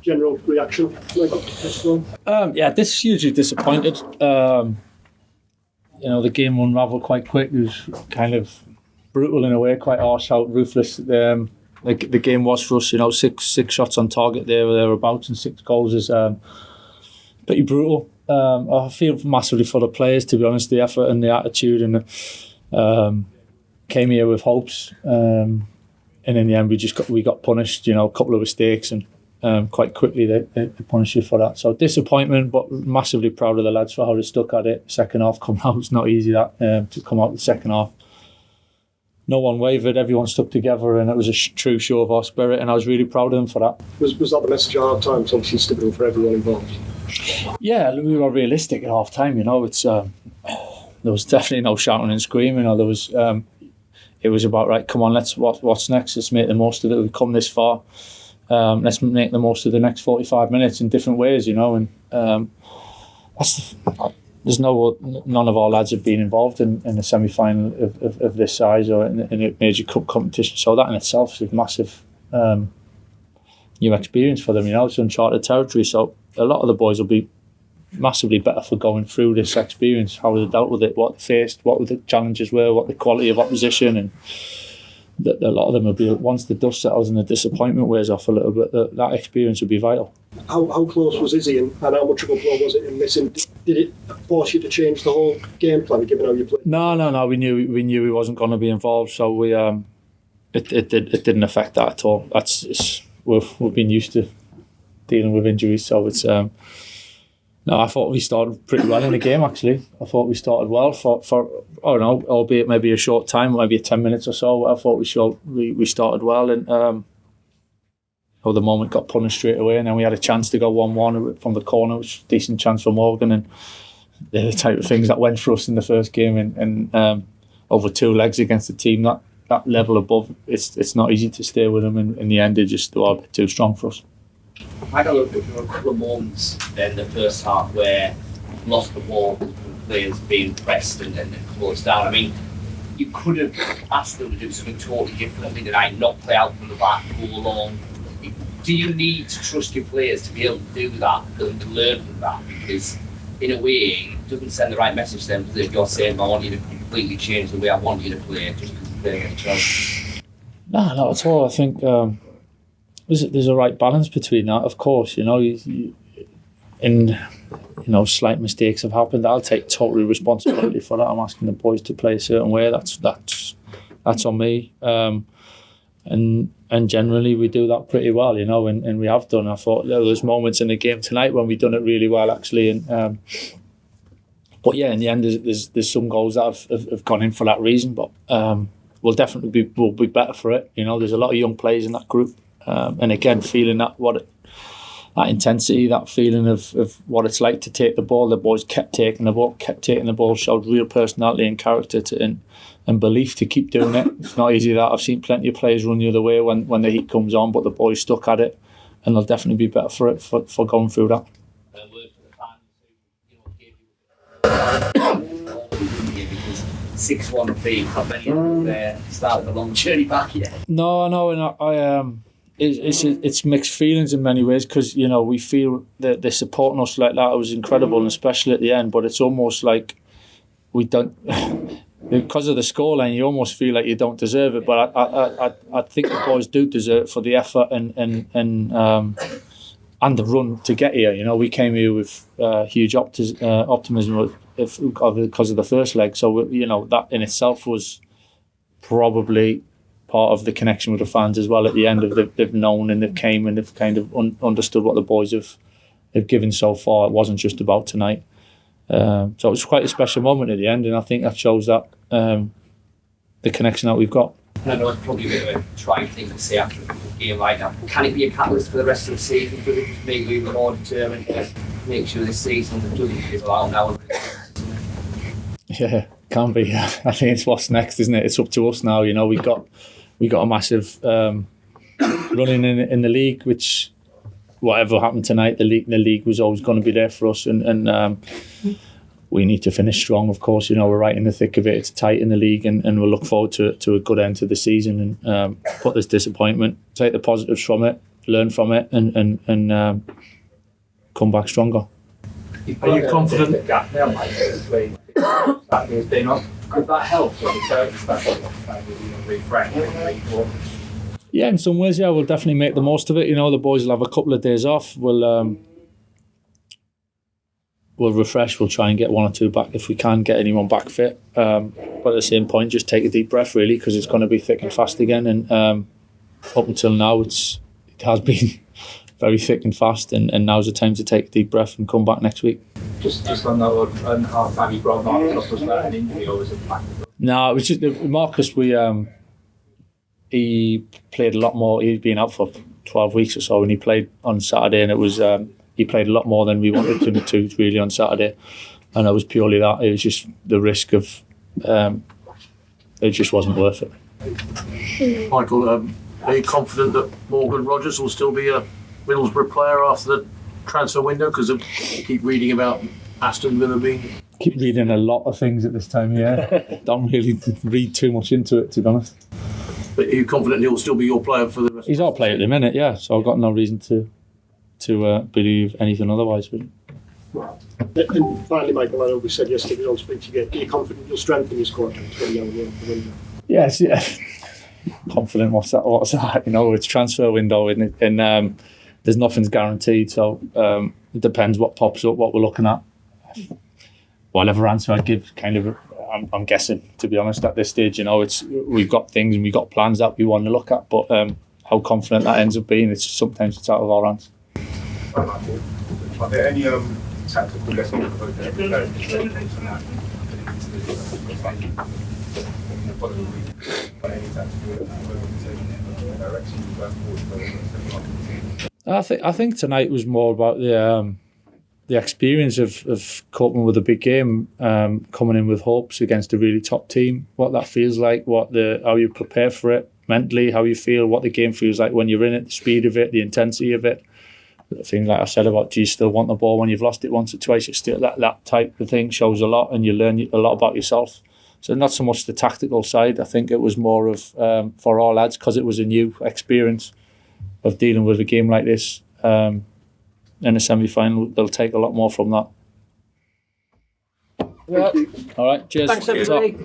General reaction? This is hugely disappointed. The game unravelled quite quick. It was kind of brutal in a way, quite harsh out, ruthless. The game was for us, six shots on target there or thereabouts, and 6 goals is pretty brutal. I feel massively for the players, to be honest, the effort and the attitude, and came here with hopes, and in the end we got punished. A couple of mistakes, and quite quickly they punished you for that. So disappointment, but massively proud of the lads for how they stuck at it. Second half come out, it's not easy to come out the second half. No one wavered, everyone stuck together, and it was a true show of our spirit, and I was really proud of them for that. Was that the message at half time? Obviously sticking for everyone involved. Yeah, we were realistic at half time. It's there was definitely no shouting and screaming. There was it was about, right, come on, what's next? Let's make the most of it. We've come this far. Let's make the most of the next 45 minutes in different ways, and none of our lads have been involved in a semi-final of this size or in a major cup competition. So that in itself is a massive new experience for them. It's uncharted territory. So a lot of the boys will be massively better for going through this experience, how they dealt with it, what they faced, what the challenges were, what the quality of opposition, and a lot of them will be, once the dust settles and the disappointment wears off a little bit, that experience will be vital. How close was Izzy, and how much of a blow was it in missing? Did it force you to change the whole game plan, given how you played? No. We knew he wasn't going to be involved, so we it didn't affect that at all. We've been used to dealing with injuries, so it's. No, I thought we started pretty well in the game, actually. I thought we started well for I don't know, albeit maybe a short time, maybe 10 minutes or so. I thought we started well, and the moment got punished straight away, and then we had a chance to go 1-1 from the corner, which was a decent chance for Morgan, and they're the type of things that went for us in the first game, and over 2 legs against a team that level above, it's not easy to stay with them, and in the end they just were a bit too strong for us. I got a couple of moments in the first half where we lost the ball, players being pressed and closed down. I mean, you could have asked them to do something totally differently tonight, not play out from the back, go long. Do you need to trust your players to be able to do that and to learn from that? Because in a way, it doesn't send the right message to them, because if you're saying, I want you to completely change the way I want you to play, just because you're playing against Chelsea. No, not at all. I think there's a right balance between that. Of course, slight mistakes have happened. I'll take total responsibility for that. I'm asking the boys to play a certain way. That's on me. And generally we do that pretty well, and we have done. I thought there was moments in the game tonight when we've done it really well, actually. And but yeah, in the end, there's some goals that have gone in for that reason. But we'll definitely be better for it. There's a lot of young players in that group. And again, feeling that intensity, that feeling of what it's like to take the ball. The boys kept taking the ball, showed real personality and character and belief to keep doing it. It's not easy that. I've seen plenty of players run the other way when the heat comes on, but the boys stuck at it, and they'll definitely be better for it for going through that. 6-1 beat, how many of them started the long journey back yet? No, and it's mixed feelings in many ways, because we feel that they're supporting us like that. It was incredible, and especially at the end. But it's almost like we don't, because of the scoreline. You almost feel like you don't deserve it. But I think the boys do deserve it for the effort and the run to get here. We came here with huge optimism because of the first leg. So that in itself was probably part of the connection with the fans as well. At the end of they've known and they've came and they've kind of understood what the boys have given so far. It wasn't just about tonight. So it was quite a special moment at the end, and I think that shows that the connection that we've got. I know it's probably a bit of a trying thing to say after a game like that. Can it be a catalyst for the rest of the season? Does it just make you more determined to make sure this season doesn't fizzle out now? Yeah, can be. I think it's what's next, isn't it? It's up to us now. We got a massive running in the league, which whatever happened tonight, the league was always going to be there for us, and we need to finish strong, of course. We're right in the thick of it. It's tight in the league, and we'll look forward to a good end to the season and put this disappointment, take the positives from it, learn from it, and come back stronger. Are you confident? The gap now, Mike, between that has been on. Could that help when the coach refresh? Yeah, in some ways, yeah, we'll definitely make the most of it. The boys will have a couple of days off. We'll refresh. We'll try and get one or two back if we can get anyone back fit. But at the same point, just take a deep breath, really, because it's going to be thick and fast again. And up until now, it has been very thick and fast. And now's the time to take a deep breath and come back next week. Just on that, and half time you brought Marcus up, was that an injury or was it back? No, it was just Marcus. He played a lot more. He'd been out for 12 weeks or so, and he played on Saturday, and it was he played a lot more than we wanted him to really on Saturday, and it was purely that. It was just the risk of it just wasn't worth it. Michael, are you confident that Morgan Rogers will still be a Middlesbrough player after the transfer window? Because I keep reading about Aston Villa being... Keep reading a lot of things at this time, yeah. Don't really read too much into it, to be honest. But are you confident he'll still be your player for the rest? He's our player at the minute, yeah. So I've got no reason to believe anything otherwise. Really. And finally, Michael, I know we said yesterday we don't speak to you again. Are you confident you'll strengthen your squad between now and the window? Yes, yeah. Confident. What's that? It's transfer window, and there's nothing's guaranteed. So it depends what pops up, what we're looking at. Whatever answer I give, kind of. I'm guessing, to be honest, at this stage, we've got things and we've got plans that we want to look at, but how confident that ends up being, sometimes it's out of our hands. Are there any tactical lessons for the I think tonight was more about the experience of coping with a big game, coming in with hopes against a really top team, what that feels like, how you prepare for it mentally, how you feel, what the game feels like when you're in it, the speed of it, the intensity of it. Things like I said about, do you still want the ball when you've lost it once or twice? You still that type of thing shows a lot, and you learn a lot about yourself. So not so much the tactical side. I think it was more of for our lads, because it was a new experience of dealing with a game like this. In a semi-final, they'll take a lot more from that. Yeah. All right, cheers. Thanks, everybody.